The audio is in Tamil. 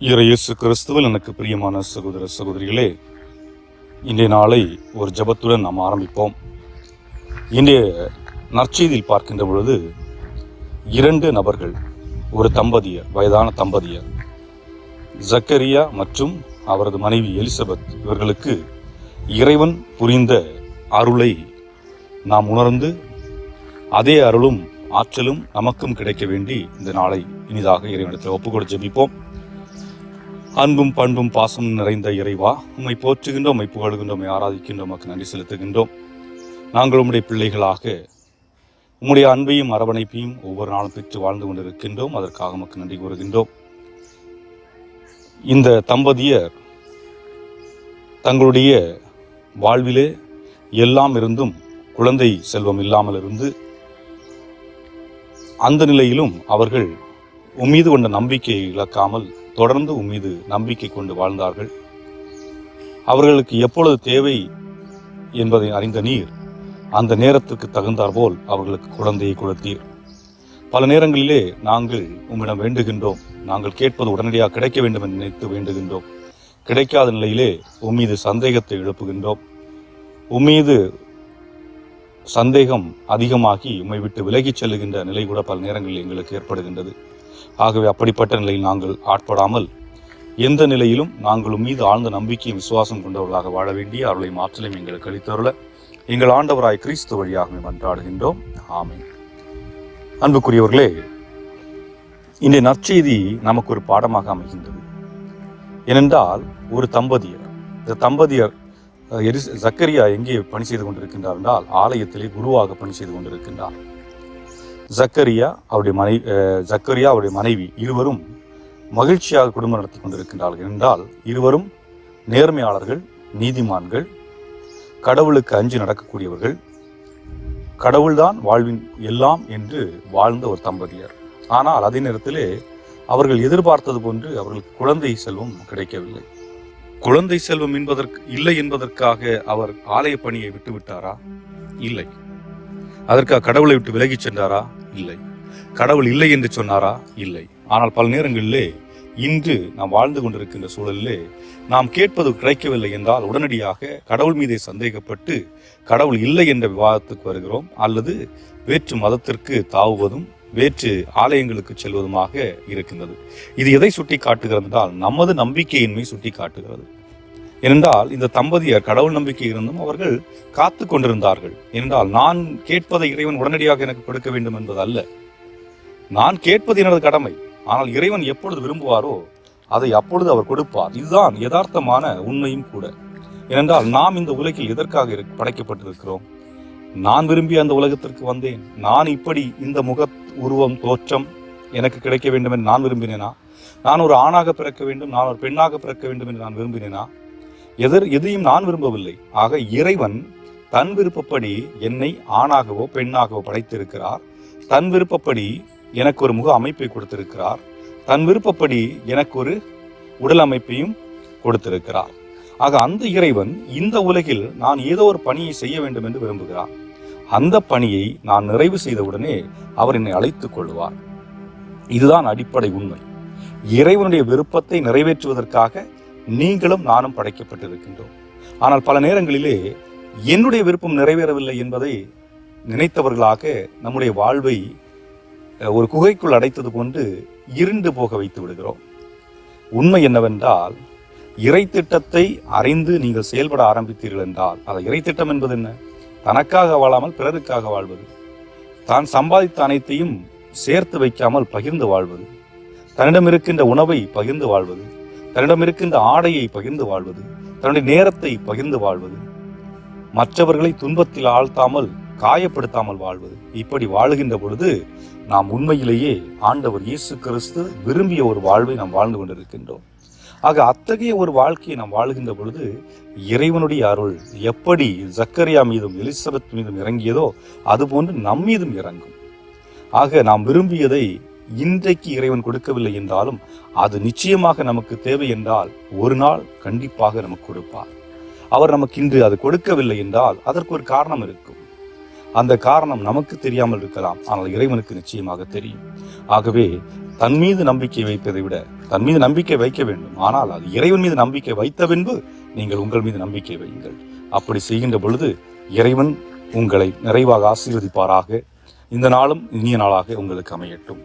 இயேசு கிறிஸ்துவில் எனக்கு பிரியமான சகோதர சகோதரிகளே, இன்றைய நாளை ஒரு ஜெபத்துடன் நாம் ஆரம்பிப்போம். இன்றைய நற்செய்தியில் பார்க்கின்ற பொழுது 2 நபர்கள், ஒரு தம்பதியர், வயதான தம்பதியர் ஜக்கரியா மற்றும் அவரது மனைவி எலிசபெத், இவர்களுக்கு இறைவன் புரிந்த அருளை நாம் உணர்ந்து அதே அருளும் ஆற்றலும் நமக்கும் கிடைக்க வேண்டி இந்த நாளை இனிதாக இறைவனிடத்தில் ஒப்புக்கொடு ஜெபிப்போம். அன்பும் பண்பும் பாசம் நிறைந்த இறைவா, உம்மை போற்றுகின்றோம், உம்மை புகழ்கின்றோம், உம்மை ஆராதிக்கின்றோம், உமக்கு நன்றி செலுத்துகின்றோம். நாங்கள் உம்முடைய பிள்ளைகளாக உம்முடைய அன்பையும் அரவணைப்பையும் ஒவ்வொரு நாளும் பெற்று வாழ்ந்து கொண்டிருக்கின்றோம். அதற்காக உமக்கு நன்றி கூறுகின்றோம். இந்த தம்பதியர் தங்களுடைய வாழ்விலே எல்லாம் இருந்தும் குழந்தை செல்வம் இல்லாமல் இருந்து அந்த நிலையிலும் அவர்கள் உம்மீது கொண்ட நம்பிக்கையை இழக்காமல் தொடர்ந்து உம்மீது நம்பிக்கை கொண்டு வாழ்ந்தார்கள். அவர்களுக்கு எப்பொழுது தேவை என்பதை அறிந்த நீர் அந்த நேரத்துக்கு தகுந்தாற்போல் அவர்களுக்கு குழந்தையை கொடுத்தீர். பல நேரங்களிலே நாங்கள் உம்மிடம் வேண்டுகின்றோம், நாங்கள் கேட்பது உடனடியாக கிடைக்க வேண்டும் என்று நினைத்து வேண்டுகின்றோம். கிடைக்காத நிலையிலே உம்மீது சந்தேகத்தை எழுப்புகின்றோம். உம்மீது சந்தேகம் அதிகமாகி உம்மை விட்டு விலகிச் செல்லுகின்ற நிலை கூட பல நேரங்களில் எங்களுக்கு ஏற்படுகின்றது. ஆகவே அப்படிப்பட்ட நிலையில் நாங்கள் ஆட்படாமல் எந்த நிலையிலும் நாங்கள் மீது ஆழ்ந்த நம்பிக்கையும் விசுவாசம் கொண்டவர்களாக வாழ வேண்டிய அருளை மாற்றலையும் எங்களுக்கு அளித்தருள எங்கள் ஆண்டவராய் கிறிஸ்து வழியாக மன்றாடுகின்றோம். ஆமென். அன்புக்குரியவர்களே, இன்றைய நற்செய்தி நமக்கு ஒரு பாடமாக அமைகின்றது. ஏனென்றால் ஒரு தம்பதியர், இந்த தம்பதியர் ஜக்கரியா எங்கே பணி செய்து கொண்டிருக்கின்றார் என்றால் ஆலயத்திலே குருவாக பணி செய்து கொண்டிருக்கின்றார். ஜக்கரியா அவருடைய மனைவி இருவரும் மகிழ்ச்சியாக குடும்பம் நடத்தி கொண்டிருக்கின்றார்கள். என்றால் இருவரும் நேர்மையாளர்கள், நீதிமான்கள், கடவுளுக்கு அஞ்சி நடக்கக்கூடியவர்கள், கடவுள்தான் வாழ்வின் எல்லாம் என்று வாழ்ந்த ஒரு தம்பதியர். ஆனால் அதே நேரத்திலே அவர்கள் எதிர்பார்த்தது போன்று அவர்களுக்கு குழந்தை செல்வம் கிடைக்கவில்லை. குழந்தை செல்வம் இல்லை என்பதற்காக அவர் ஆலய பணியை விட்டுவிட்டாரா? இல்லை. அதற்காக கடவுளை விட்டு விலகிச் சென்றாரா? இல்லை. கடவுள் இல்லை என்று சொன்னாரா? இல்லை. ஆனால் பல நேரங்களிலே இன்று நாம் வாழ்ந்து கொண்டிருக்கின்ற சூழலிலே நாம் கேட்பது கிடைக்கவில்லை என்றால் உடனடியாக கடவுள் மீதே சந்தேகப்பட்டு கடவுள் இல்லை என்ற விவாதத்துக்கு வருகிறோம், அல்லது வேற்று மதத்திற்கு தாவுவதும் வேற்று ஆலயங்களுக்கு செல்வதுமாக இருக்கின்றது. இது எதை சுட்டி காட்டுகிறது என்றால் நமது நம்பிக்கையின்மை சுட்டி காட்டுகிறது. ஏனென்றால் இந்த தம்பதியர் கடவுள் நம்பிக்கை இருந்தும் அவர்கள் காத்து கொண்டிருந்தார்கள். ஏனென்றால் நான் கேட்பதை இறைவன் உடனடியாக எனக்கு கொடுக்க வேண்டும் என்பது அல்ல, நான் கேட்பது எனது கடமை. ஆனால் இறைவன் எப்பொழுது விரும்புவாரோ அதை அப்பொழுது அவர் கொடுப்பார். இதுதான் யதார்த்தமான உண்மையும் கூட. ஏனென்றால் நாம் இந்த உலகில் எதற்காக படைக்கப்பட்டிருக்கிறோம்? நான் விரும்பி அந்த உலகத்திற்கு வந்தேன். நான் இப்படி இந்த முக உருவம் தோற்றம் எனக்கு கிடைக்க வேண்டும் என்று நான் விரும்பினேனா? நான் ஒரு ஆணாக பிறக்க வேண்டும், நான் ஒரு பெண்ணாக பிறக்க வேண்டும் என்று நான் விரும்பினேனா? எதையும் நான் விரும்பவில்லை. ஆக இறைவன் தன் விருப்பப்படி என்னை ஆணாகவோ பெண்ணாகவோ படைத்திருக்கிறார். தன் விருப்பப்படி எனக்கு ஒரு முக அமைப்பை கொடுத்திருக்கிறார். தன் விருப்பப்படி எனக்கு ஒரு உடல் அமைப்பையும் கொடுத்திருக்கிறார். ஆக அந்த இறைவன் இந்த உலகில் நான் ஏதோ ஒரு பணியை செய்ய வேண்டும் என்று விரும்புகிறார். அந்த பணியை நான் நிறைவு செய்தவுடனே அவர் என்னை அழைத்துக் கொள்வார். இதுதான் அடிப்படை உண்மை. இறைவனுடைய விருப்பத்தை நிறைவேற்றுவதற்காக நீங்களும் நானும் படைக்கப்பட்டிருக்கின்றோம். ஆனால் பல நேரங்களிலே என்னுடைய விருப்பம் நிறைவேறவில்லை என்பதை நினைத்தவர்களாக நம்முடைய வாழ்வை ஒரு குகைக்குள் அடைத்தது கொண்டு இருண்டு போக வைத்து விடுகிறோம். உண்மை என்னவென்றால், இறை திட்டத்தை அறிந்து நீங்கள் செயல்பட ஆரம்பித்தீர்கள் என்றால், அந்த இறை திட்டம் என்பது என்ன? தனக்காக வாழாமல் பிறருக்காக வாழ்வது, தான் சம்பாதித்த அனைத்தையும் சேர்த்து வைக்காமல் பகிர்ந்து வாழ்வது, தன்னிடம் இருக்கின்ற உணவை பகிர்ந்து வாழ்வது, தன்னிடம் இருக்கின்ற ஆடையை பகிர்ந்து வாழ்வது, தன்னுடைய நேரத்தை பகிர்ந்து வாழ்வது, மற்றவர்களை துன்பத்தில் ஆழ்த்தாமல் காயப்படுத்தாமல் வாழ்வது. இப்படி வாழுகின்ற பொழுது நாம் உண்மையிலேயே ஆண்டவர் இயேசு கிறிஸ்து விரும்பிய ஒரு வாழ்வை நாம் வாழ்ந்து கொண்டிருக்கின்றோம். ஆக அத்தகைய ஒரு வாழ்க்கையை நாம் வாழுகின்ற பொழுது இறைவனுடைய அருள் எப்படி ஜக்கரியா மீதும் எலிசபெத் மீதும் இறங்கியதோ அதுபோன்று நம் மீதும் இறங்கும். ஆக நாம் விரும்பியதை இன்றைக்கு இறைவன் கொடுக்கவில்லை என்றாலும் அது நிச்சயமாக நமக்கு தேவை என்றால் ஒரு நாள் கண்டிப்பாக நமக்கு கொடுப்பார். அவர் நமக்கு இன்று அது கொடுக்கவில்லை என்றால் அதற்கு ஒரு காரணம் இருக்கும். அந்த காரணம் நமக்கு தெரியாமல் இருக்கலாம், ஆனால் இறைவனுக்கு நிச்சயமாக தெரியும். ஆகவே தன் மீது நம்பிக்கை வைப்பதை விட தன் மீது நம்பிக்கை வைக்க வேண்டும். ஆனால் அது இறைவன் மீது நம்பிக்கை வைத்த பின்பு நீங்கள் உங்கள் மீது நம்பிக்கை வையுங்கள். அப்படி செய்கின்ற பொழுது இறைவன் உங்களை நிறைவாக ஆசீர்வதிப்பாராக. இந்த நாளும் இனிய நாளாக உங்களுக்கு அமையட்டும்.